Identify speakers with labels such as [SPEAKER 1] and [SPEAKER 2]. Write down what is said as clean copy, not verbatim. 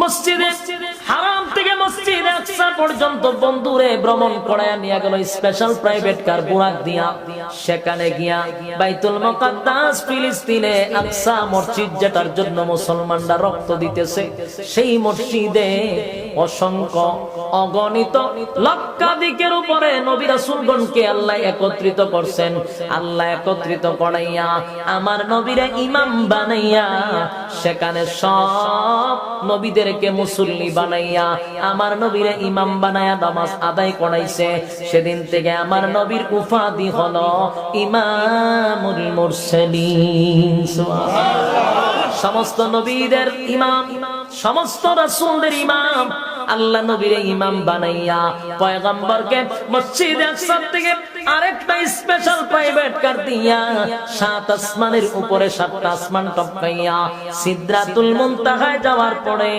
[SPEAKER 1] মসজিদে হারাম থেকে মসজিদে আকসা পর্যন্ত বন্ধুরে ভ্রমণ করায় নিয়ে গেল স্পেশাল প্রাইভেট কার বুরাক দিয়া। সেখানে গিয়া বাইতুল মুকাদ্দাস ফিলিস্তিনে আকসা মসজিদ, যেটার জন্য মুসলমানরা রক্ত দিতেছে, সেই মসজিদে অসংখ্য অগণিত লক্ষাধিকের উপরে নবী রাসূলগণকে আল্লাহ একত্রিত করছেন। আল্লাহ একত্রিত করাইয়া আমার নবীরে ইমাম বানাইয়া সেখানে সব নবীদেরকে মুসল্লি বানাইয়া আমার নবীরে ইমাম বানাইয়া নামাজ আদায় করাইছে। সেদিন থেকে আমার নবীর উপাধি হলো ইমামুল মুরসালিন। সুবহানাল্লাহ। সমস্ত নবীদের ইমাম, সমস্ত রাসূলদের ইমাম, আল্লাহ নবীরে ইমাম বানাইয়া পয়গম্বরকে মসজিদে আকসা থেকে আরেকটা স্পেশাল প্রাইভেট কার দিয়া 7 আসমানের উপরে 7টা আসমান টপকাইয়া সিদরাতুল মুনতাহায় যাওয়ার পরে